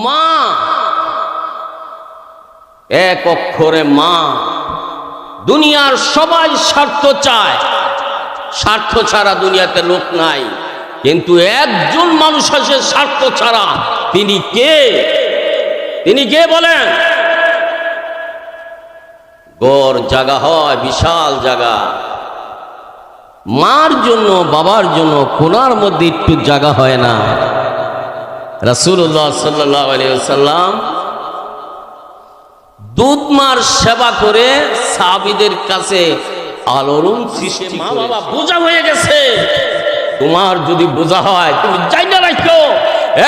মা, এক অক্ষরে মা। দুনিয়ার সবাই স্বার্থ চায়, স্বার্থ ছাড়া দুনিয়াতে লোক নাই, কিন্তু একজন মানুষ আছে স্বার্থ ছাড়া। তিনি কে? তিনি কে বলেন? গড় জায়গা হয়, বিশাল জায়গা, মার জন্য বাবার জন্য কোনার মধ্যে একটু জায়গা হয় না। রাসূলুল্লাহ সাল্লাল্লাহু আলাইহি ওয়াসাল্লাম দুধ মার সেবা করে সাহাবীদের কাছে আলোড়ন সৃষ্টি। মা বাবা বোঝা হয়ে গেছে, তোমার যদি বোঝা হয় তুমি জায়গা রাখো,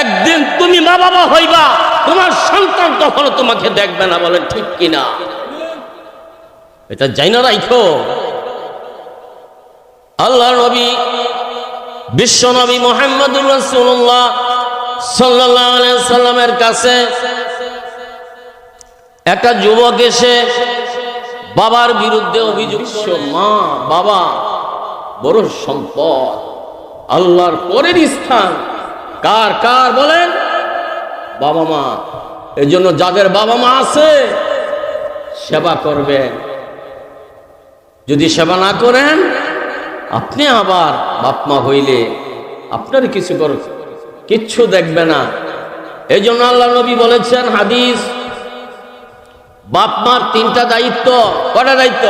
একদিন তুমি মা বাবা হইবা, তোমার সন্তান কখনো তোমাকে দেখবে না। বলেন ঠিক কিনা? এটা জায়গা রাখো। আল্লাহর নবী, বিশ্ব নবী মুহাম্মদুর রাসূলুল্লাহ সাল্লাল্লাহু আলাইহি ওয়াসাল্লামের কাছে একটা যুবক এসে বাবার বিরুদ্ধে অভিযোগ। মা বাবা বড় সম্পদ, আল্লাহর পরের স্থান কার কার বলেন? বাবা মা। এজন্য যাদের বাবা মা আছে সেবা করবেন। যদি সেবা না করেন, আপনি আবার বাপ মা হইলে আপনার কিচ্ছু দেখবে না। এই জন্য আল্লাহ নবী বলেছেন হাদিস, বাপ মার তিনটা দায়িত্ব। কটা দায়িত্ব?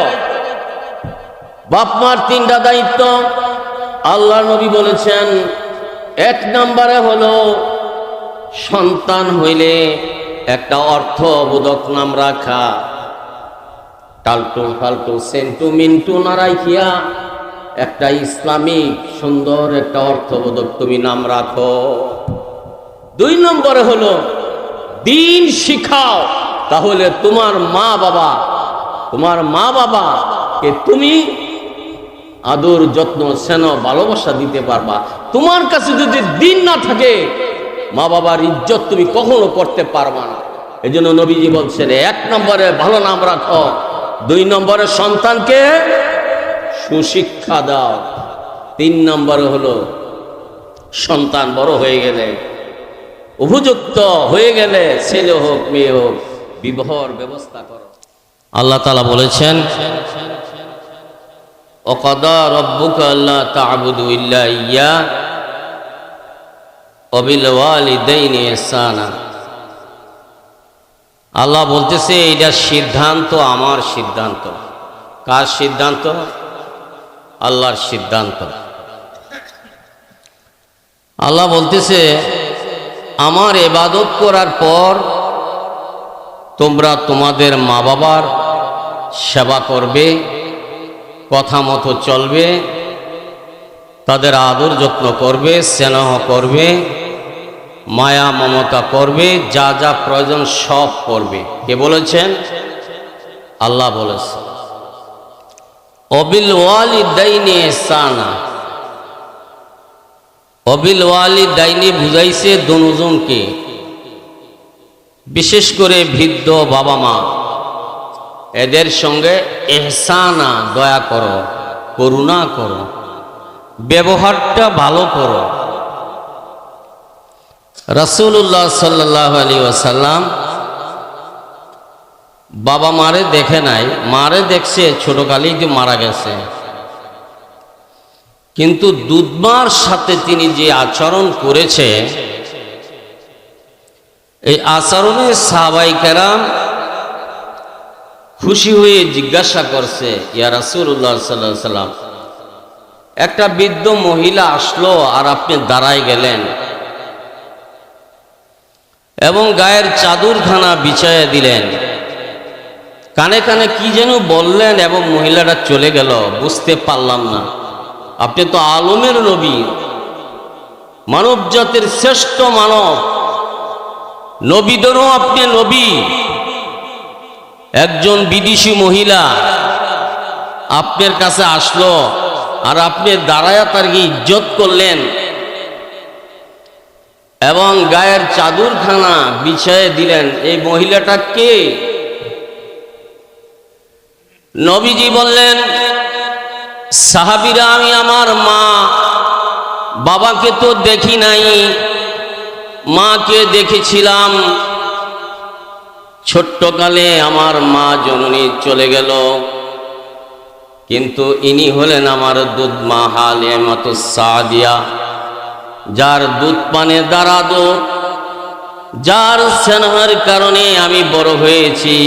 বাপ মার তিনটা দায়িত্ব। আল্লাহ নবী বলেছেন, এক নম্বরে হলো সন্তান হইলে একটা অর্থবোধক নাম রাখা, টালটু ফালটু সেন্টু মিন্টু না রাখিয়া একটা ইসলামিক সুন্দর একটা অর্থবোধক তুমি নাম রাখো। দুই নম্বরে হলো দিন শিখাও, তাহলে তোমার মা বাবাকে তুমি আদর যত্ন স্নেহ ভালোবাসা দিতে পারবা। তোমার কাছে যদি দিন না থাকে, মা বাবার ইজ্জত তুমি কখনো করতে পারবা না। এই জন্য নবীজি বলছেন, এক নম্বরে ভালো নাম রাখো, দুই নম্বরে সন্তানকে সুশিক্ষা দাও, তিন নম্বরে হলো সন্তান বড় হয়ে গেলে, উপযুক্ত হয়ে গেলে, ছেলে হোক মেয়ে হোক, বিবাহের ব্যবস্থা করো। আল্লাহ তাআলা বলেছেন, ওয়াকাদা রাব্বুকা আল্লা তা'বুদু ইল্লা ইয়্যা ওয়া বিল ওয়ালিদাইনি ইহসানা। আল্লাহ বলতেছে এটা সিদ্ধান্ত, আমার সিদ্ধান্ত। কার সিদ্ধান্ত? আল্লাহর সিদ্ধান্ত। আল্লাহ বলতেছে, আমার ইবাদত করার পর তোমরা তোমাদের মা বাবার সেবা করবে, কথা মতো চলবে, তাদের আদর যত্ন করবে, স্নেহ করবে, মায়া মমতা করবে, যা যা প্রয়োজন সব করবে। কে বলেছেন? আল্লাহ বলেছেন। ওয়াবিল ওয়ালিদাইনি ইহসানা। ওয়াবিল ওয়ালিদাইনি বুঝাইছে দুজনকে, বিশেষ করে বৃদ্ধ বাবা মা, এদের সঙ্গে ইহসানা, দয়া করো, করুণা করো, ব্যবহারটা ভালো করো। রাসূলুল্লাহ সাল্লাল্লাহু আলাইহি ওয়াসাল্লাম বাবা মারে দেখে নাই, মারে দেখছে, ছোটকালেই তো মারা গেছে, কিন্তু দুধমার সাথে তিনি যে আচরণ করেছে, এই আচরণে সাহাবায়ে কেরাম খুশি হয়ে জিজ্ঞাসা করছে, ইয়া রাসূলুল্লাহ সাল্লাল্লাহু আলাইহি ওয়াসাল্লাম, একটা বৃদ্ধ মহিলা আসলো আর আপনি দাঁড়ায় গেলেন এবং গায়ের চাদরখানা বিছায়া দিলেন, কানে কানে কি যেন বললেন এবং মহিলাটা চলে গেল, বুঝতে পারলাম না। আপনি তো আলমের নবী, মানব জাতির শ্রেষ্ঠ মানব, নবীদেরও আপনি নবী। একজন বিদেশি মহিলা আপনার কাছে আসলো আর আপনি দাঁড়ায়া তার ইজ্জত করলেন এবং গায়ের চাদরখানা বিছায়ে দিলেন। এই মহিলাটা কে? নবীজি বললেন, সাহাবীরা, আমি আমার মা বাবাকে তো দেখি নাই, মাকে দেখেছিলাম, ছোট্টকালে আমার মা জননী চলে গেল, কিন্তু ইনি হলেন আমার দুধ মা হালিমাতুস সাদিয়া, যার দুধ পানে দাঁড়াতো, যার স্নেহের কারণে আমি বড় হয়েছি।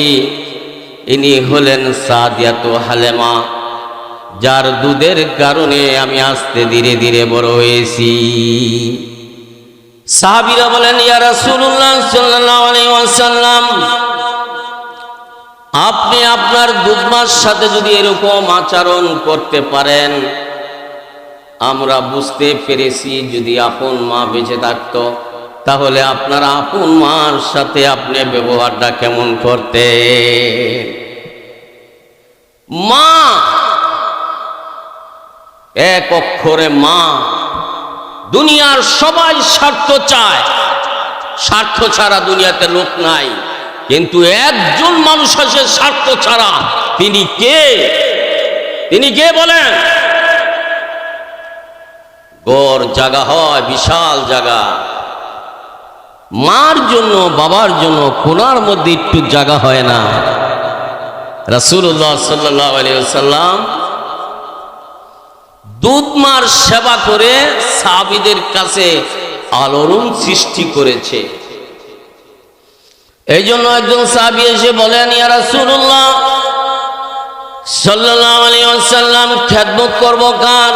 ইনি হলেন সাদিয়াতু হালেমা, যার দুধের কারণে আমি আস্তে ধীরে ধীরে বড় হয়েছি। সাহাবীরা বলেন, ইয়া রাসূলুল্লাহ সাল্লাল্লাহু আলাইহি ওয়াসাল্লাম, আপনি আপনার দুধ মার সাথে যদি এরকম আচরণ করতে পারেন, আমরা বুঝতে পেরেছি যদি আপন মা বেঁচে থাকতো তাহলে আপনার আপন মার সাথে আপনি ব্যবহারটা কেমন করতে। মা, এক অক্ষরে মা। দুনিয়ার সবাই স্বার্থ চায়, স্বার্থ ছাড়া দুনিয়াতে লোক নাই, কিন্তু একজন মানুষ আছে স্বার্থ ছাড়া। তিনি কে? তিনি কে বলেন? গড় জায়গা হয়, বিশাল জায়গা, মার জন্য বাবার জন্য কোনার মধ্যে একটু জায়গা হয় না। রাসূলুল্লাহ সাল্লাল্লাহু আলাইহি ওয়াসাল্লাম দুধ মার সেবা করে সাহাবীদের কাছে আলোড়ন সৃষ্টি করেছে। এই জন্য একজন সাহাবী এসে বলেন, ইয়া রাসূলুল্লাহ সাল্লাল্লাহু আলাইহি ওয়াসাল্লাম, খেদমত করব কার?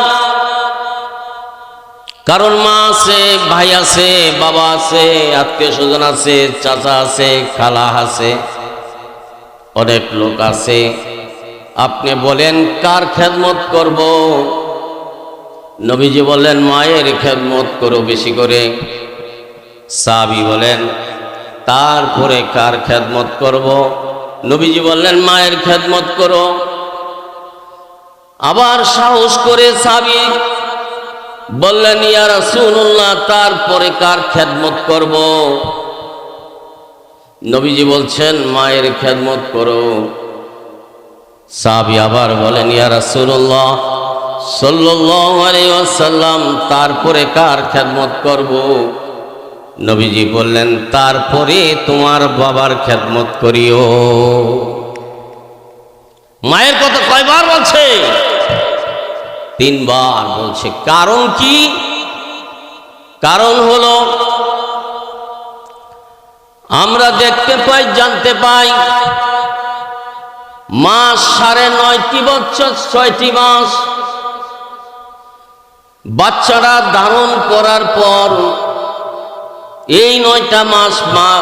কারণ মা আছে, ভাই আছে, বাবা আছে, আত্মীয় স্বজন আছে, চাচা আছে, খালা আছে, অনেক লোক আছে, আপনি বলেন কার খেদমত করব? নবীজি বললেন, মায়ের খেদমত করো বেশি করে। সাহাবী বলেন, তারপরে কার খেদমত করব? নবীজি বললেন, মায়ের খেদমত করো। আবার সাহস করে সাহাবী বললেন, ইয়া রাসূলুল্লাহ, তারপরে কার খেদমত করব? নবীজি বলছেন, মায়ের খেদমত করো। সাহাবী আবার বলেন, ইয়া রাসূলুল্লাহ সাল্লাল্লাহু আলাইহি ওয়াসাল্লাম, তারপরে কার খেদমত করব? নবীজি বললেন, তারপরে তোমার বাবার খেদমত করিও। মায়ের কথা কয়বার বলছে? 3 বার বলছে। কারণ কি? কারণ হলো আমরা দেখতে পাই, জানতে পাই, মাস 9.5 বছর 6টি মাস বাচ্চারা ধারণ করার পর এই 9টা মাস মা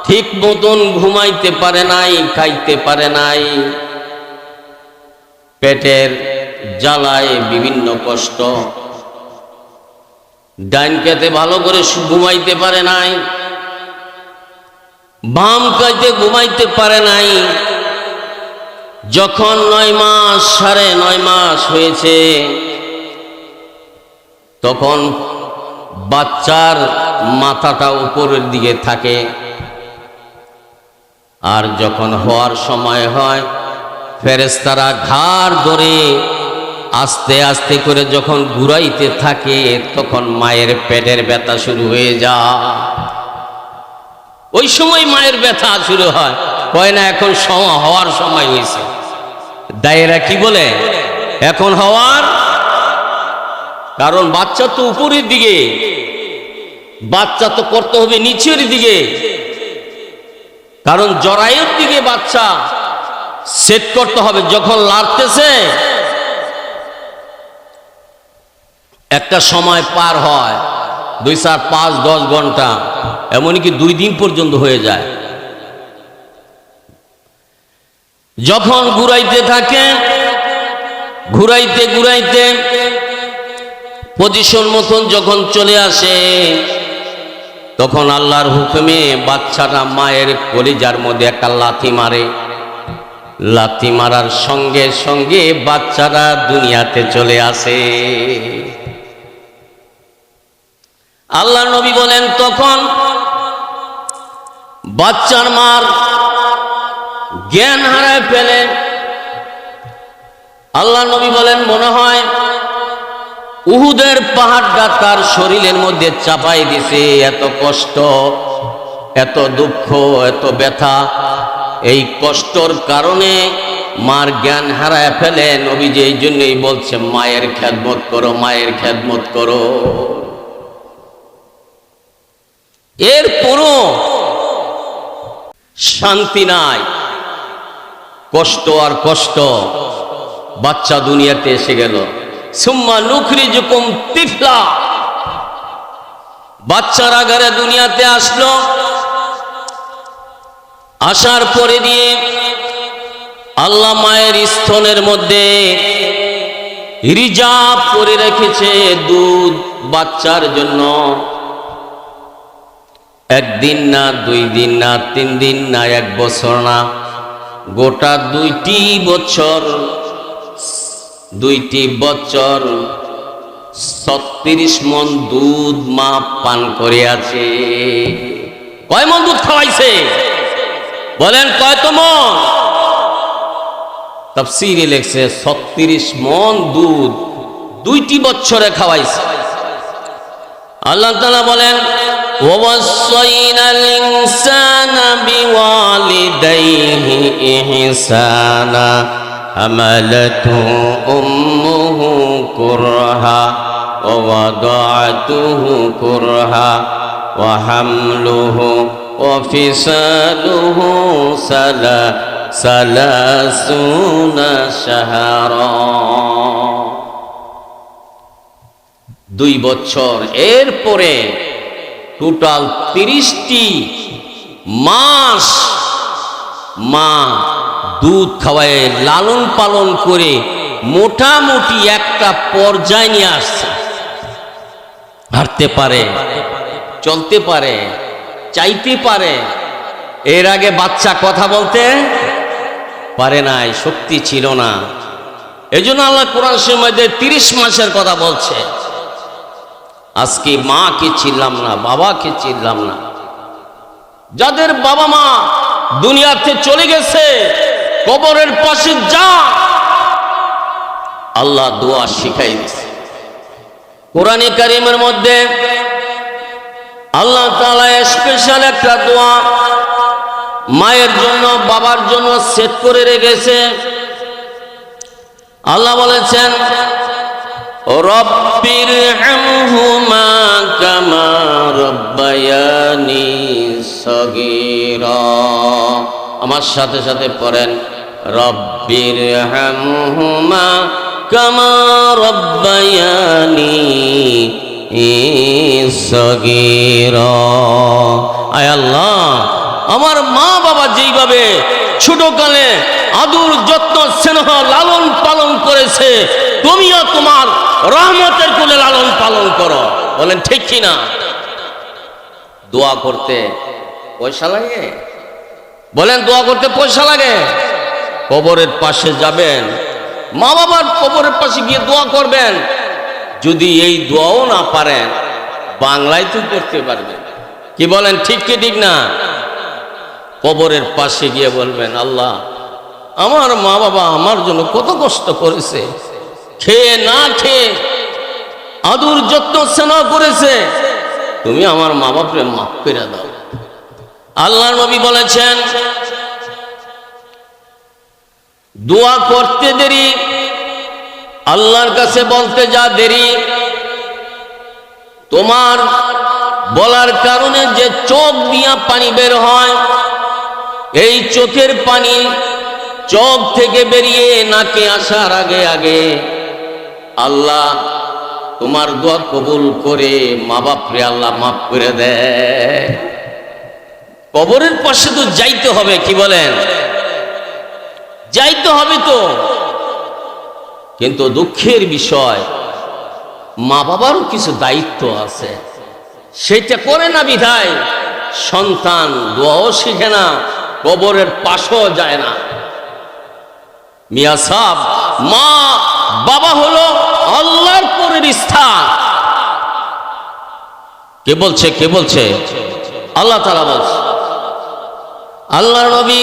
ঠিক মতন ঘুমাইতে পারে নাই, খাইতে পারে নাই, পেটের জ্বালায় বিভিন্ন কষ্ট, ডাইন কাতে ভালো করে ঘুমাইতে পারে নাই, বাম কাতে ঘুমাইতে পারে নাই। যখন 9 মাস 9.5 মাস হয়েছে, তখন বাচ্চার মাথাটা উপরের দিকে থাকে, আর যখন হওয়ার সময় হয় ফেরেশতারা ঘাড় ধরে আস্তে আস্তে করে যখন ঘুরাইতে থাকে, তখন মায়ের পেটের ব্যথা শুরু হয়ে যায়। ওই সময় মায়ের ব্যথা শুরু হয়, কয় না এখন হওয়ার সময় হয়েছে। দায়েরা কি বলে? এখন হওয়ার, কারণ বাচ্চা তো উপরের দিকে, বাচ্চা তো করতে হবে নিচের দিকে, কারণ জরায়ুর দিকে বাচ্চা সেট করতে হবে। যখন লাড়তেছে একটা সময় পার হয়, 2, 4, 5, 10 ঘন্টা, এমনকি 2 দিন পর্যন্ত হয়ে যায়। যখন ঘুরাইতে থাকে, ঘুরাইতে ঘুরাইতে পজিশন মতন যখন চলে আসে, তখন আল্লাহর হুকুমে বাচ্চাটা মায়ের কলিজার মধ্যে একটা লাথি মারে। লাথি মারার সঙ্গে সঙ্গে বাচ্চারা দুনিয়াতে চলে আসে। আল্লাহর নবী বলেন, তখন বাচ্চার মার জ্ঞান হারায় ফেলে। আল্লাহর নবী বলেন, মনে হয় উহুদের পাহাড়টা তার শরীরের মধ্যে চাপাই দিছে। এত কষ্ট, এত দুঃখ, এত ব্যথা, এই কষ্টর কারণে মার জ্ঞান হারায় ফেলে। নবীজি এই জন্যই বলছে মায়ের খেদমত করো, মায়ের খেদমত করো। এরপরও শান্তি নাই, কষ্ট আর কষ্ট। বাচ্চা দুনিয়াতে এসে গেল। সুম্মা নুখরিজুকুম তিফলা, বাচ্চার আকারে দুনিয়াতে আসলো। আসার পরে দিয়ে আল্লাহ মায়ের স্তনের মধ্যে রিজার্ভ করে রেখেছে দুধ বাচ্চার জন্য। একদিন না, 2 দিন না, 3 দিন না, 1 বছর না, গোটা 2টি বছর 36 মণ দুধ মা পান করে আছে। কয় মণ দুধ খাওয়াইছে বলেন? কয়ত মণ? তাফসীরে লেখছে 36 মণ দুধ 2টি বছরে খাওয়াইছে। আল্লাহ তাআলা বলেন ওয়াসাইনাল ইনসানা বিওয়ালিদাইহি ইহসানা হামালাতু উম্মুহু কুরহা ওয়া ওয়াদাআতুহু কুরহা ওয়া হামলুহু ওয়া ফিসালুহু সালাসুনা শাহরা। 2 বছর। এরপরে টোটাল 30টি মাস মা দুধ খাওয়ায় লালন পালন করে মোটামুটি একটা পর্যায়ে নিয়ে আসছে। হাঁটতে পারে, চলতে পারে, চাইতে পারে। এর আগে বাচ্চা কথা বলতে পারে নাই, শক্তি ছিল না। এজন্য আল্লাহ কোরআন শরীফের মধ্যে 30 মাসের কথা বলছে। আজকে মাকে চিনলাম না, বাবাকে চিনলাম না। যাদের বাবা মা দুনিয়াতে চলে গেছে, কবরের পাশে যা, আল্লাহ দোয়া শিখাই দিয়েছে। কোরআনে কারীমের মধ্যে আল্লাহ তাআলা স্পেশাল একটা দোয়া মায়ের জন্য, বাবার জন্য সেট করে রেখেছে। আল্লাহ বলেছেন রব্বিরহামহুমা কামা রব্বায়ানি সগীরা। আমার সাথে সাথে পড়েন রব্বিরহামহুমা কামা রব্বায়ানি সগীরা। আয় আল্লাহ, আমার মা বাবা যেইভাবে ছোটকালে আদর যত্ন স্নেহ লালন পালন করেছে, তুমিও তোমার রহমতের কোলে লালন পালন করো। বলেন ঠিক কিনা? দোয়া করতে পয়সা লাগে? বলেন দোয়া করতে পয়সা লাগে? কবরের পাশে যাবেন, মা বাবার কবরের পাশে গিয়ে দোয়া করবেন। যদি এই দোয়াও না পারেন, বাংলায় তো করতে পারবেন। কি বলেন? ঠিক কি ঠিক না? কবরের পাশে গিয়ে বলবেন আল্লাহ, আমার মা বাবা আমার জন্য কত কষ্ট করেছে, খেয়ে না খেয়ে আদর যত্ন স্নেহ করেছে, তুমি আমার মা বাপরে মাফ করে দাও। আল্লাহর নবী বলেছেন দোয়া করতে দেরি, আল্লাহর কাছে বলতে যা দেরি। তোমার বলার কারণে যে চোখ দিয়া পানি বের হয়, এই চোখের পানি চোখ থেকে বেরিয়ে নাকে আসার আগে আগে আল্লাহ তোমার দোয়া কবুল করে মা বাপরে আল্লাহ মাফ করে দেয়। কবরের পাশে তো যাইতে হবে। কি বলেন? যাইতে হবে তো। কিন্তু দুঃখের বিষয়, মা বাবারও কিছু দায়িত্ব আছে, সেটা করে না বিধায় সন্তান দোয়াও শিখে না, কবরের পাশেও যায় না। মিয়া সাহেব, মা বাবা হলো আল্লাহর পরের স্থান। কে বলছে? কে বলছে? আল্লাহ তাআলা বলছে। আল্লাহর নবী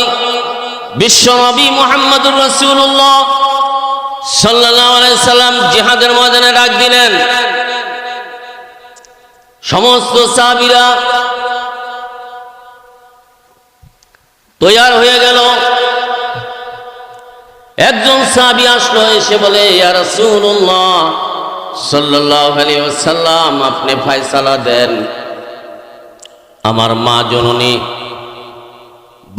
বিশ্ব নবী মুহাম্মদুর রাসূলুল্লাহ সাল্লাল্লাহু আলাইহি সাল্লাম জিহাদের ময়দানে ডাক দিলেন। সমস্ত সাহাবীরা তৈয়ার হয়ে গেল। একজন সাহাবী আসলো, এসে বলে, ইয়া রাসূলুল্লাহ সাল্লাল্লাহু আলাইহি ওয়াসাল্লাম, আপনি ফয়সালা দেন। আমার মা জননী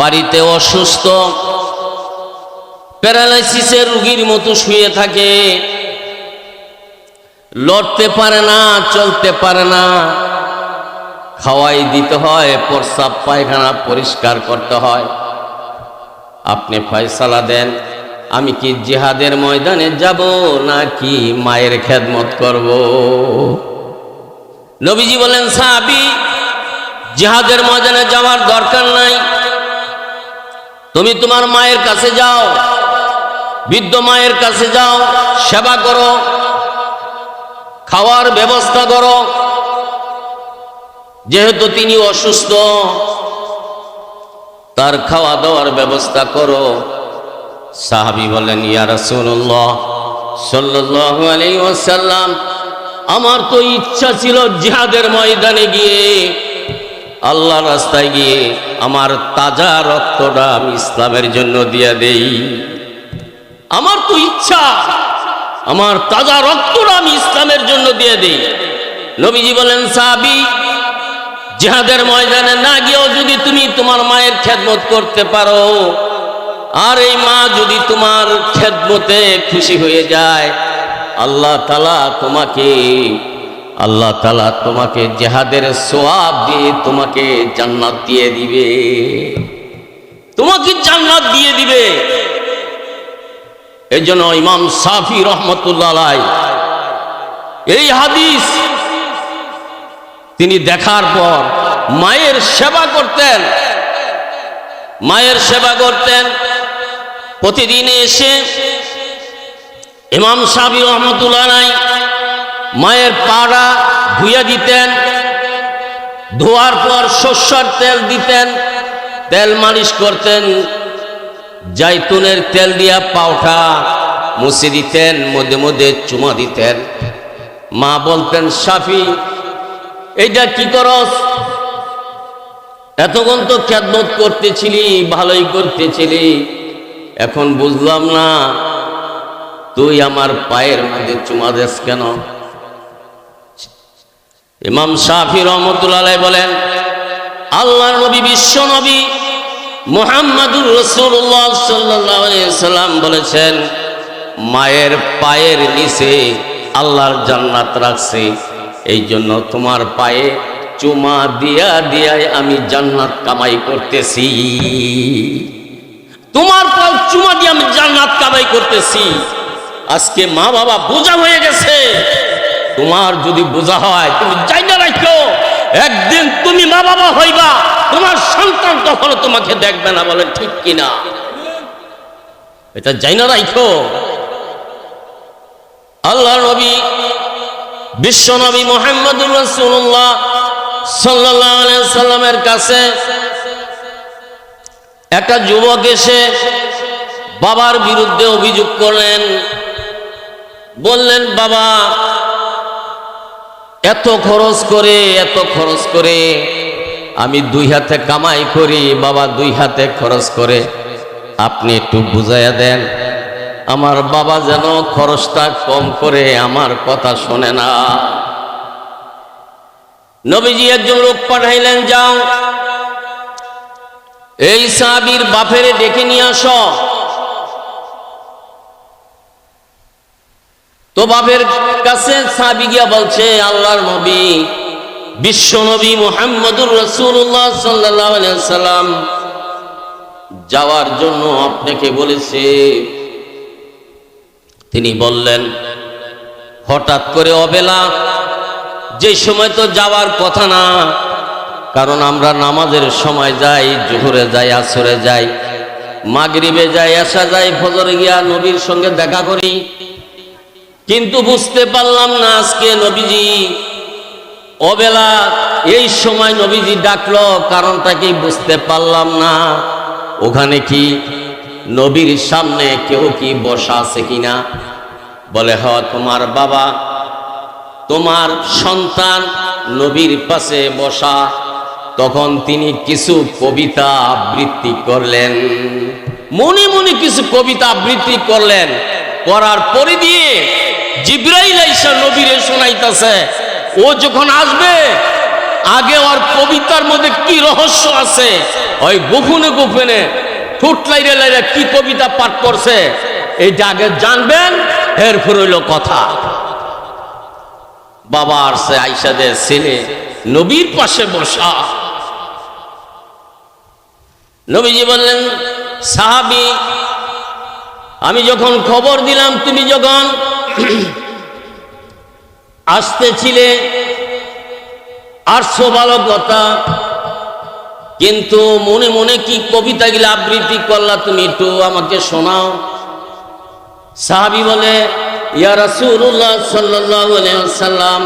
বাড়িতে অসুস্থ, প্যারালাইসিসের রোগীর মতো শুয়ে থাকে, লড়তে পারে না, চলতে পারে না, খাওয়াই দিতে হয়, প্রস্রাব পায়খানা পরিষ্কার করতে হয়। আপনি ফয়সালা দেন, আমি কি জিহাদের ময়দানে যাব নাকি মায়ের খেদমত করব? নবীজি বলেন, সাহাবী, জিহাদের ময়দানে যাওয়ার দরকার নাই, তুমি তোমার মায়ের কাছে যাও, বৃদ্ধ মায়ের কাছে যাও, সেবা করো, খাওয়ার ব্যবস্থা করো। যেহেতু তিনি অসুস্থ, তার খাওয়া দাওয়ার ব্যবস্থা করো। সাহাবী বলেন, ইয়া রাসূলুল্লাহ সাল্লাল্লাহু আলাইহি ওয়াসাল্লাম, আমার তো ইচ্ছা ছিল জিহাদের ময়দানে গিয়ে, আল্লাহর রাস্তায় গিয়ে আমার তাজা রক্তটা আমি ইসলামের জন্য দিয়ে দেই। আমার তো ইচ্ছা আমার তাজা রক্তটা আমি ইসলামের জন্য দিয়ে দেই। নবীজি বলেন, সাহাবী, জিহাদের ময়দানে না গিয়েও যদি তুমি তোমার মায়ের খেদমত করতে পারো, আর এই মা যদি তোমার খেদমতে খুশি হয়ে যায়, আল্লাহ তাআলা তোমাকে জিহাদের সওয়াব দিয়ে তোমাকে জান্নাত দিয়ে দিবে, তোমাকে জান্নাত দিয়ে দিবে। এই জন্য ইমাম শাফি রহমতুল্লাহ আলাইহি এই হাদিস তিনি দেখার পর মায়ের সেবা করতেন, মায়ের সেবা করতেন। প্রতিদিন এসে ইমাম শাফি রহমতুল্লাহ আলাইহি মায়ের পাড়া ধুইয়া দিতেন, ধোয়ার পর সরষের তেল দিতেন, তেল মালিশ করতেন, জাইতুনের তেল দিয়া পাউটা মুছে দিতেন, মধ্যে মধ্যে চুমা দিতেন। মা বলতেন, শাফি, এইটা কি করস? এতক্ষণ তো খেদমত করতেছিলি, ভালোই করতেছিলি, এখন বুঝলাম না তুই আমার পায়ের মধ্যে চুমা দেস কেন? ইমাম শাফি রহমতুল্লাহ আলাইহি বলেন, আল্লাহর নবী, বিশ্ব নবী মুহাম্মদুর রাসূলুল্লাহ সাল্লাল্লাহু আলাইহি সাল্লাম বলেছেন, মায়ের পায়ের নিচে আল্লাহর জান্নাত রাখছে, এই জন্য তোমার পায়ে চুমা দিয়া দিয়াই আমি জান্নাত কামাই করতেছি। তোমার পায়ে চুমা দিয়ে আমি জান্নাত কামাই করতেছি। আজকে মা বাবা বোঝা হয়ে গেছে। তোমার যদি বোঝা হয়, তুমি জাইনা রাখো, একদিন তুমি মা বাবা হইবা, তোমার সন্তান তখন তোমাকে দেখবে না। বলেন ঠিক কিনা? এটা জাইনা রাখো। আল্লাহ নবী, বিশ্ব নবী মুহাম্মদুর রাসূলুল্লাহ সাল্লাল্লাহু আলাইহি সাল্লামের কাছে একটা যুবক এসে বাবার বিরুদ্ধে অভিযোগ করলেন। বললেন, বাবা এত খরচ করে আমি দুই হাতে কামাই করি, বাবা দুই হাতে খরচ করে, আপনি একটু বুঝাইয়া দেন, আমার বাবা যেন খরচটা কম করে, আমার কথা শোনে না। নবীজি একজন লোক পাঠাইলেন, যাও এই সাহাবীর বাপেরে ডেকে নিয়ে আসো। তো বাপের কাছে সাহাবী গিয়া বলছে, আল্লাহর নবী, বিশ্ব নবী মুহাম্মদুর রাসূলুল্লাহ সাল্লাল্লাহু আলাইহি সাল্লাম যাওয়ার জন্য আপনাকে বলেছে। তিনি বললেন, হঠাৎ করে অবেলা, যে সময় তো যাওয়ার কথা না, কারণ আমরা নামাজের সময় যাই, জোহরে যাই, আসরে যাই, মাগরিবে যাই, এশা যাই, ফজরে গিয়া নবীর সঙ্গে দেখা করি, কিন্তু বুঝতে পারলাম না আজকে নবীজি অবেলা এই সময় নবীজি ডাকলো, কারণটা কি বুঝতে পারলাম না। ওখানে কি নবীর সামনে কেউ কি বসা আছে কিনা? বলে হ, তোমার বাবা, তোমার সন্তান নবীর পাশে বসা। তখন তিনি কিছু কবিতা আবৃত্তি করলেন, মনে মনে কিছু কবিতা আবৃত্তি করলেন। করার পরে দিয়ে জিবরাইল আইসা নবীরে শোনাইতেছে। ও যখন আসবে, আগে ওর কবিতার মধ্যে কি রহস্য আছে, ওই গোপনে গোপনে ঠোঁট লাইরে লাইরে কি কবিতা পাঠ করছে, এইটা আগে জানবেন, এরপর হইল কথা। বাবা আসছে, আইসাদের ছেলে নবীর পাশে বসা। নবীজি বললেন, সাহাবী, আমি যখন খবর দিলাম তুমি যখন আসতেছিলে, আসছো ভালো কথা, কিন্তু মনে মনে কি কবিতাগুলো আবৃত্তি করলা, তুমি একটু আমাকে শোনাও। সাহাবী বলে, ইয়া রাসূলুল্লাহ সাল্লাল্লাহু আলাইহি ওয়াসাল্লাম,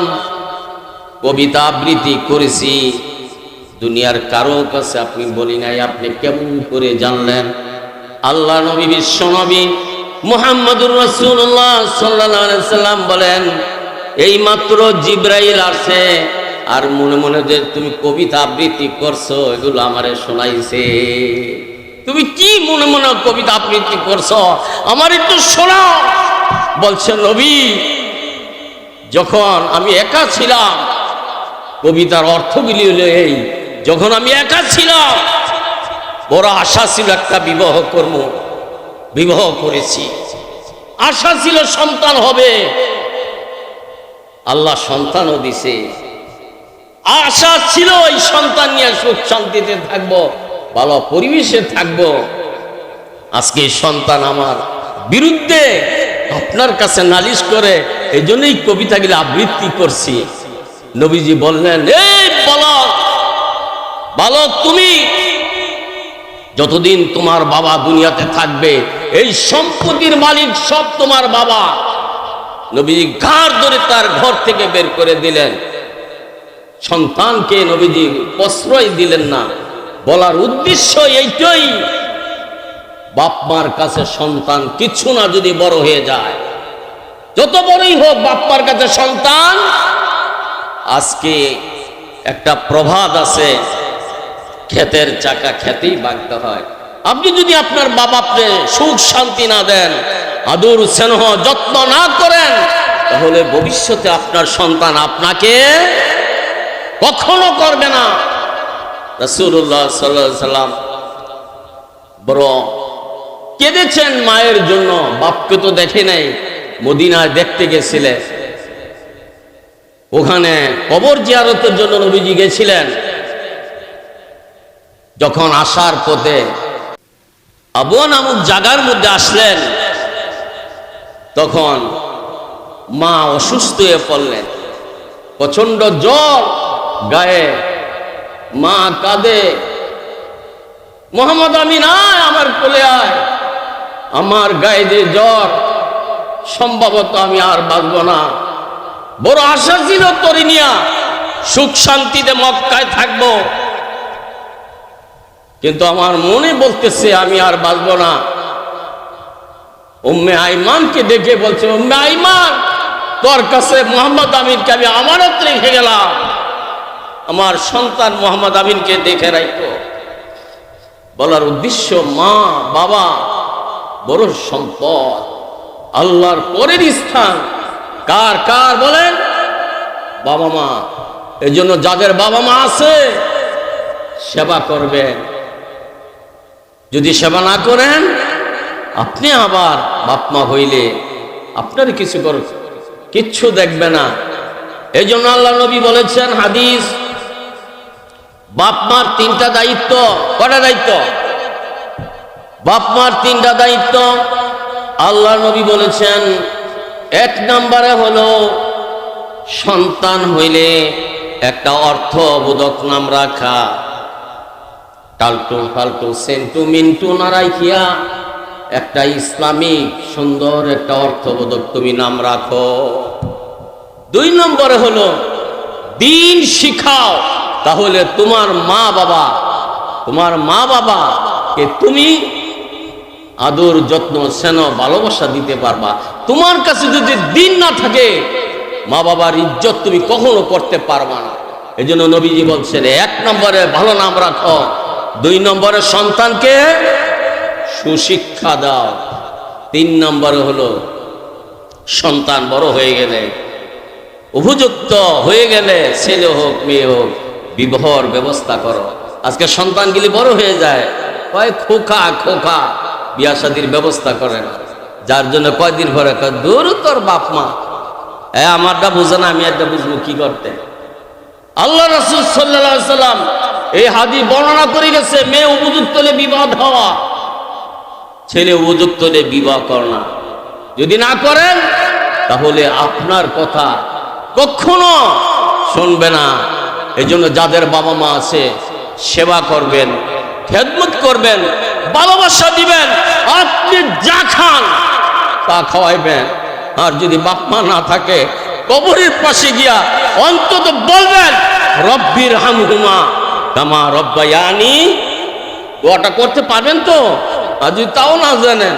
কবিতা আবৃত্তি করেছি, দুনিয়ার কারো কাছে আপনি বলি নাই, আপনি কেমন করে জানলেন? আল্লাহ নবী, বিশ্ব নবী মুহাম্মদুর রাসূলুল্লাহ সাল্লাল্লাহু আলাইহি ওয়াসাল্লাম বলেন, এই মাত্র জিবরাইল আসে, আর মনে মনে যে তুমি কবিতা আবৃত্তি করছো, এগুলো আমারে শোনাইছে। তুমি কি মনে মনে কবিতা আবৃত্তি করছো, আমার একটু শোনাও। বলছে, নবী, যখন আমি একা ছিলাম, কবিতার অর্থগুলি হলো এই, যখন আমি একা ছিলাম, বড় আশা ছিল একটা বিবাহ কর্ম, বিবাহ করেছি। আশা ছিল সন্তান হবে, আল্লাহ সন্তানও দিছে। আশা ছিল এই সন্তান নিয়ে সুখ শান্তিতে থাকবো, ভালো পরিবেশে থাকবো। আজকে সন্তান আমার বিরুদ্ধে আপনার কাছে নালিশ করে, এই জন্যই কবিতাগুলো আবৃত্তি করছি। নবীজি বললেন, এই বালক, বালক, তুমি যতদিন তোমার বাবা দুনিয়াতে থাকবে, এই সম্পত্তির মালিক সব তোমার বাবা। নবীজি ঘাড় ধরে তার ঘর থেকে বের করে দিলেন। সন্তানকে নবীজি প্রশ্রয় দিলেন না। বলার উদ্দেশ্য এইটাই, বাপ মার কাছে সন্তান কিছু না, যদি বড় হয়ে যায়, যত বড়ই হোক বাপ মার কাছে সন্তান। আজকে একটা প্রবাদ আছে, ক্ষেতের চাকা খেতেই ভাঙতে হয়। আপনি যদি আপনার বাবাকে সুখ শান্তি না দেন, আদর স্নেহ যত্ন না করেন, তাহলে ভবিষ্যতে আপনার সন্তান আপনাকে কখনো করবে না। রাসূলুল্লাহ সাল্লাল্লাহু আলাইহি সাল্লাম বড় কেঁদেছেন মায়ের জন্য। বাপকে তো দেখে নাই, মদিনায় দেখতে গেছিলেন, ওখানে কবর জিয়ারতের জন্য নবীজি গেছিলেন। যখন আসার পথে আবুয়া নামক জায়গার মধ্যে আসলেন, তখন মা অসুস্থ হয়ে পড়লেন, প্রচন্ড জ্বর গায়ে, মা কাঁদে, মোহাম্মদ আমিন আয়, আমার কোলে আয়, আমার গায়ে যে জ্বর, সম্ভবত আমি আর বাঁচব না। বড় আশা ছিল তোরে নিয়া সুখ শান্তিতে মক্কায় থাকবো, কিন্তু আমার মনে বলতেছে আমি আর বাঁচব না। উম্মে আইমানকে দেখে বলছে, উম্মে আইমান, তোর কাছে মোহাম্মদ আমিনকে আমি আমানত রেখে গেলাম, আমার সন্তান মোহাম্মদ আমিনকে দেখে রাখো। বলার উদ্দেশ্য, মা বাবা বড় সম্পদ, আল্লাহর পরের স্থান কার কার বলেন? বাবা মা। এই জন্য যাদের বাবা মা আছে, সেবা করবেন। যদি সেবা না করেন, আপনি আবার বাপ মা হইলে আপনার কিচ্ছু দেখবে না। এই জন্য আল্লাহ নবী বলেছেন, হাদিস, বাপ মার তিনটা দায়িত্ব। কটা দায়িত্ব? বাপ মার তিনটা দায়িত্ব। আল্লাহ নবী বলেছেন, এক নম্বরে হলো সন্তান হইলে একটা অর্থবোধক নাম রাখা, টালটু ফালটু সেন্টু মিন্টু না রাখিয়া একটা ইসলামিক সুন্দর একটা অর্থবোধক তুমি নাম রাখো। দুই নম্বরে হলো দিন শিখাও, তাহলে তোমার মা বাবা কে তুমি আদর যত্ন স্নেহ ভালোবাসা দিতে পারবা। তোমার কাছে যদি দিন না থাকে, মা বাবার ইজ্জত তুমি কখনো করতে পারবা না। এই জন্য নবীজি বলছেন, 1 নম্বরে ভালো নাম রাখো, 2 নম্বরে সন্তানকে সুশিক্ষা দাও, 3 নম্বরে হলো সন্তান বড় হয়ে গেলে, উপযুক্ত হয়ে গেলে, ছেলে হোক মেয়ে হোক, বিবাহর ব্যবস্থা করো। আজকে সন্তানগুলি বড় হয়ে যায়, কয় খোকা খোকা, বিয়া শাদির ব্যবস্থা করে না। যার জন্য কয়দিন পরে দূর তোর বাপ মা, আমারটা বুঝে না, আমি একটা বুঝবো কি করতে। আল্লাহ রাসূল সাল্লাল্লাহু আলাইহি সাল্লাম এই হাদিস বর্ণনা করে গেছে, মেয়ে উপযুক্ত হলে বিবাহ হওয়া, ছেলে উপযুক্ত হলে বিবাহ করনা। যদি না করেন তাহলে আপনার কথা কখনো শুনবে না। এই জন্য যাদের বাবা মা আছে সেবা করবেন, খেদমত করবেন, ভালোবাসা দিবেন। আপনি যা খান তা খাওয়াইবেন। আর যদি বাপ মা না থাকে, কবরের পাশে গিয়া অন্তত বলবেন, রব্বির হামহুমা কামা রব্বায়ানি। দোয়াটা করতে পারবেন তো? আর যদি তাও না জানেন,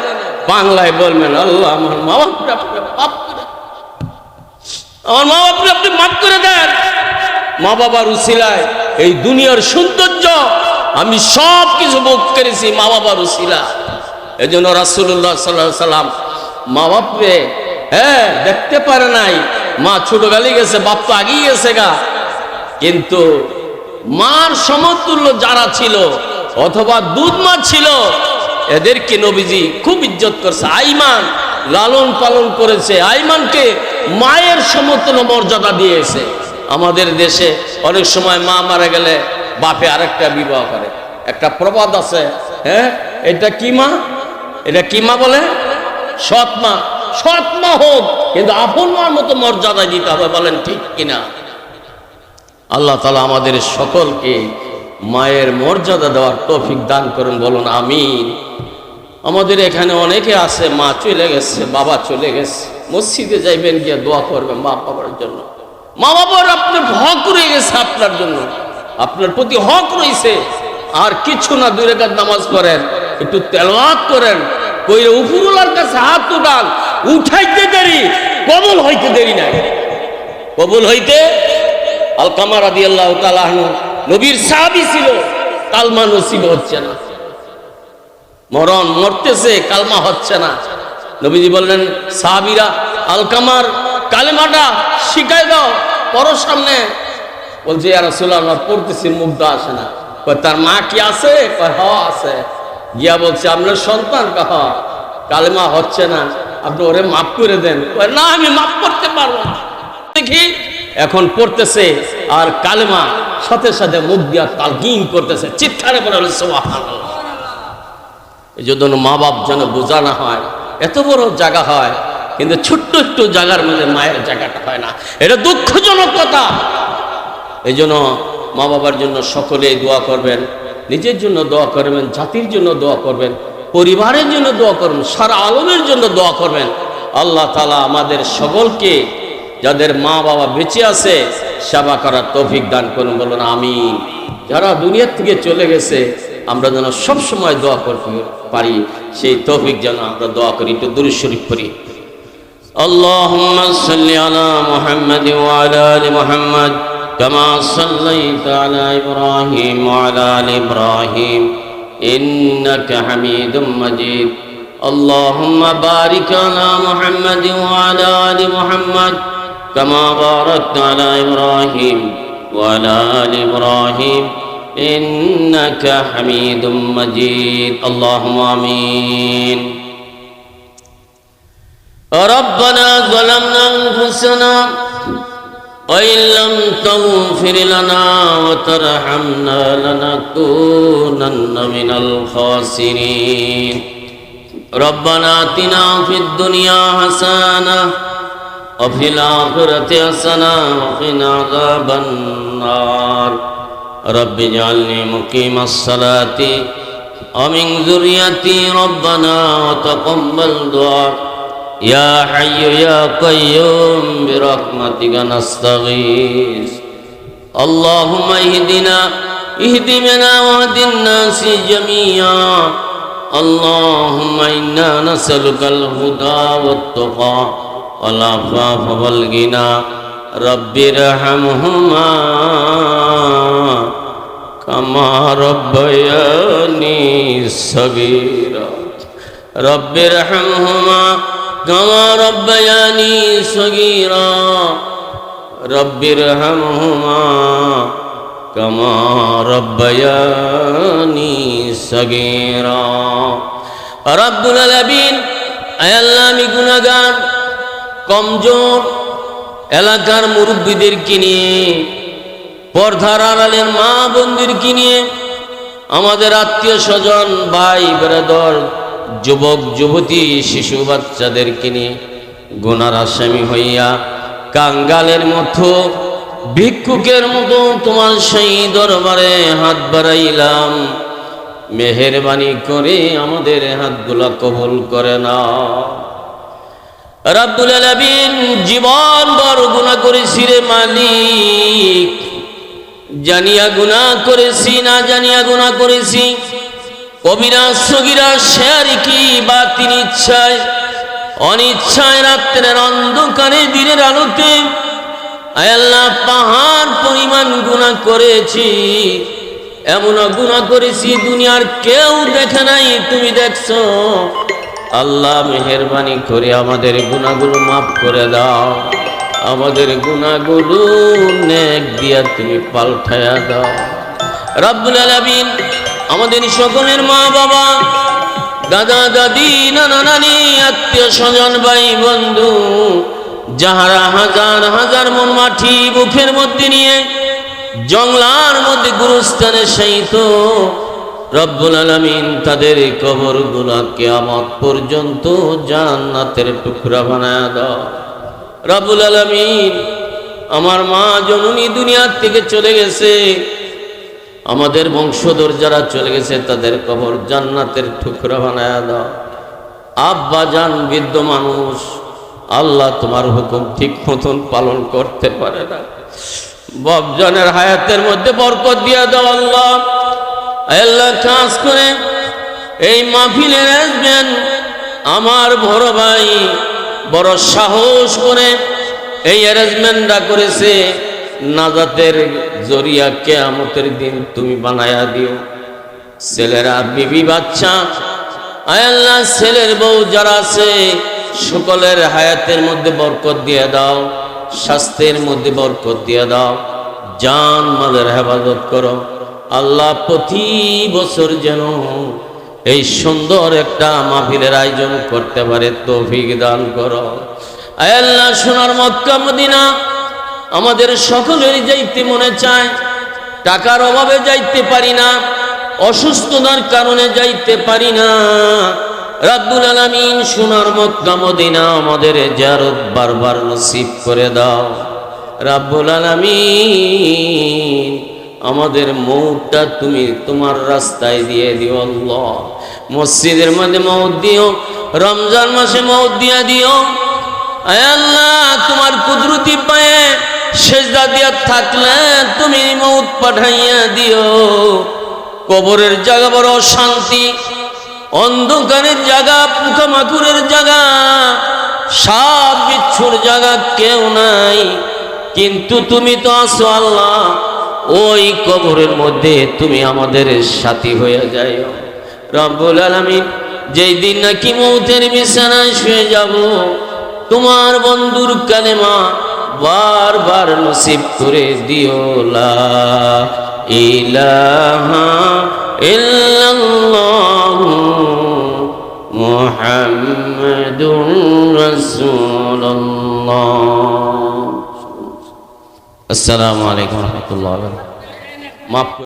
বাংলায় বলবেন, আল্লাহ আমার মা বাপরে আপনি মাফ করে, আমার মা বাপরে আপনি মাফ করে দেন। মা বাবার উসিলায় এই দুনিয়ার সৌন্দর্য আমি সব কিছু ভোগ করেছি মা বাবার উসিলা। এই জন্য রাসূলুল্লাহ সাল্লাল্লাহু আলাইহি সাল্লাম মা বাপরে দেখতে পারে নাই। মা ছোট গালি গেছে, বাপ তো আগেই গেছে গা, কিন্তু মার সমতুল্য যারা ছিল অথবা দুধ মা ছিল, এদেরকে নবীজি খুব ইজ্জত করছে। আইমান লালন পালন করেছে, আইমানকে মায়ের সমতুল্য মর্যাদা দিয়েছে। আমাদের দেশে অনেক সময় মা মারা গেলে বাপে আরেকটা বিবাহ করে। একটা প্রবাদ আছে, এটা কি মা, এটা কি মা বলে? সৎ মা। সৎ মা হোক, কিন্তু আপন মার মতো মর্যাদা দিতে হবে, বলেন ঠিক কিনা? আল্লাহ তাআলা আমাদের সকলকে মায়ের মর্যাদা দেওয়ার তৌফিক দান করুন, বলুন আমিন। আমাদের এখানে অনেকে আছে, মা চলে গেছে, বাবা চলে গেছে, মসজিদে যাইবেন, গিয়ে দোয়া করবেন মা বাবার জন্য। মা বাবার আপনার হক রয়ে গেছে, আপনার জন্য আপনার প্রতি হক রয়েছে। আর কিছু না, 2 রাকাত নামাজ পড়েন, একটু তেলাওয়াত করেন, কইরে উপরওয়ালার কাছে হাত উঠান। উঠাইতে দেরি, কবুল হইতে দেরি নাই। কবুল হইতে আলকামা রাদিয়াল্লাহু তাআলা আনহু নবীর সাহাবী ছিল, কালমা নসিব হচ্ছে না, মরতেছে, কালমা হচ্ছে না। নবীজি বললেন, সাহাবীরা আলকামার কালেমাটা শিখাই দাও, পড়ো সামনে। বলছে, ইয়া রাসূলুল্লাহ পড়তেছি, মুগ্ধ আসে না। কয় তার মা কি আছে? কয় হ্যাঁ আছে। গিয়া বলছে, আপনার সন্তান কালেমা হচ্ছে না, আপনি ওরে মাফ করে দেন। কয় না, আমি মাফ করতে পারবো না। দেখি এখন পড়তেছে, আর কালেমা সাথে সাথে মুখ দিয়া তালকিন করতেছে, চিৎকারে বলে সুবহানাল্লাহ। এই জন্য মা বাপ যেন বোঝা না হয়। এত বড় জায়গা হয়, কিন্তু ছোট্ট একটু জায়গার মধ্যে মায়ের জায়গাটা হয় না, এটা দুঃখজনক কথা। এই জন্য মা বাবার জন্য সকলেই দোয়া করবেন, নিজের জন্য দোয়া করবেন, জাতির জন্য দোয়া করবেন, পরিবারের জন্য দোয়া করবেন, সারা আলমের জন্য দোয়া করবেন। আল্লাহ তাআলা আমাদের সকলকে, যাদের মা বাবা বেঁচে আছে, সেবা করার তৌফিক দান করুন, বলুন আমিন। যারা দুনিয়া থেকে চলে গেছে, আমরা যেন সব সময় দোয়া করতে পারি, সেই তৌফিক যেন আমরা দোয়া করি। একটু দুরূদ শরীফ পড়ি। আল্লাহুম্মা সাল্লি আলা মুহাম্মাদ ওয়া আলা আলি মুহাম্মাদ কামা সাল্লাইতা আলা ইব্রাহিম ওয়া আলা আলি ইব্রাহিম ইন্নাকা হামিদুম মাজিদ। আল্লাহুম্মা বারিক আলা মুহাম্মাদ ওয়া আলা আলি মুহাম্মাদ কামা বারাকতা আলা ইব্রাহিম ওয়া আলা আলি ইব্রাহিম ইন্নাকা হামিদুম মাজিদ। আল্লাহুম্মা আমিন। ربنا ظلمنا أنفسنا وإن لم تغفر لنا وترحمنا لنكونن من الخاسرين. ربنا آتنا في الدنيا حسنة وفي الآخرة حسنة وقنا عذاب النار. رب اجعلني مقيم الصلاة ومن ذريتي ربنا وتقبل دعاء. يا حي يا قيوم برحمتك نستغيث. اللهم اهد بنا واهد الناس جميعا اللهم إنا نسألك الهدى والتقى والعفاف والغنى رب ارحمهما كما ربياني صغيرا رب ارحمهما كما ربياني صغيرا رب ارحمهما كما ربياني صغيرا رب العالمين আয় আল্লাহ আমি গুনাহগার কমজোর এলাকার মুরব্বীদেরকে নিয়ে পর্দার আড়ালের মা বোনদেরকে নিয়ে আমাদের আত্মীয় স্বজন ভাই ব্রাদার যুবক যুবতী শিশু বাচ্চাদেরকে নিয়ে গুনার আসামি হইয়া কাঙ্গালের মতো ভিক্ষুকের মতো তোমার সেই দরবারে হাত বাড়াইলাম মেহেরবানি করে আমাদের হাতগুলা কবুল করে নাও রব্বুল আলামিন জীবন বড় গুনাহ করেছি রে মালিক জানিয়া গুনাহ করেছি না জানিয়া গুনাহ করেছি কবিরা সগীরা শিরকি বাতিল ইচ্ছায় অনিচ্ছায় রাতের অন্ধকারে দিনের আলোতে আয় আল্লাহ পাহাড় পরিমাণ গুনাহ করেছি এমন গুনাহ করেছি দুনিয়ার কেউ দেখে নাই তুমি দেখছো আল্লাহ মেহেরবানি করে আমাদের গুনাহগুলো মাফ করে দাও আমাদের গুনাহগুলো নেক দিয়া তুমি পাল্টায়া দাও রব্বুল আলামিন আমাদের সকলের মা বাবা দাদা দাদি নানা নানি আত্মীয় স্বজন ভাই বন্ধু যাহারা হাজার হাজার মন মাটি বুকের মধ্যে নিয়ে জঙ্গলার মধ্যে গুরুস্থানে শায়িত রব্বুল আলামিন তাদের কবরগুলো কিয়ামত পর্যন্ত জান্নাতের টুকরা বানায়া দাও রব্বুল আলামিন আমার মা জননী দুনিয়া থেকে চলে গেছে আমাদের বংশধর যারা চলে গেছে তাদের কবর জান্নাতের টুকরা বানায়া দাও আব্বা জান বৃদ্ধ মানুষ আল্লাহ তোমার হুকুম ঠিক মতন পালন করতে পারে না বাপজানের হায়াতের মধ্যে বরকত দিয়া দাও আল্লাহ আল্লাহ খাস করে এই মাহফিলের আসবেন আমার বড় ভাই বড় সাহস করে এই অ্যারেঞ্জমেন্টটা করেছে নাজাতের জরিয়া কিয়ামতের দিন তুমি বানায়া দিও ছেলেরা বিবি বাচ্চা আয় আল্লাহ ছেলের বউ যারা আছে সকলের হায়াতের মধ্যে বরকত দিয়ে দাও স্বাস্থ্যের মধ্যে বরকত দিয়ে দাও জান মালের হেফাজত করো আল্লাহ প্রতি বছর যেন এই সুন্দর একটা মাহফিলের আয়োজন করতে পারে তৌফিক দান করো আয় আল্লাহ সোনার মক্কা মদিনা আমাদের সকলের যাইতে মনে চায় টাকার অভাবে যাইতে পারি না অসুস্থতার কারণে যাইতে পারি না রব্বুল আলামিন সোনার মক্কা মদিনা আমাদের জিয়ারত বারবার নসিব করে দাও রব্বুল আলামিন আমাদের মউতটা তুমি তোমার রাস্তায় দিয়ে দিও আল্লাহ মসজিদের মধ্যে মউত দিও রমজান মাসে মউত দিয়া দিও আয় আল্লাহ তোমার কুদরতি পায়ে সেজদা দিয়া থাকলে তুমি মউত পাঠাইয়া দিও কবরের জায়গা বড় শান্তি অন্ধকারের জায়গা পোকামাকড়ের জায়গা সাপ বিচ্ছুর জায়গা কেউ নাই কিন্তু তুমি তো আছো আল্লাহ ওই কবরের মধ্যে তুমি আমাদের সাথী হয়ে যাও রব্বুল আলামিন যেই দিন নাকি মউতের বিছানায় শুয়ে যাব তোমার বন্ধুর কালেমা বারবার নসিব করে দিও লা ইলাহা ইল্লাল্লাহু মুহাম্মাদুর রাসূলুল্লাহ আসসালামু আলাইকুম ওয়া রাহমাতুল্লাহি ওয়া বারাকাতুহু। মাফ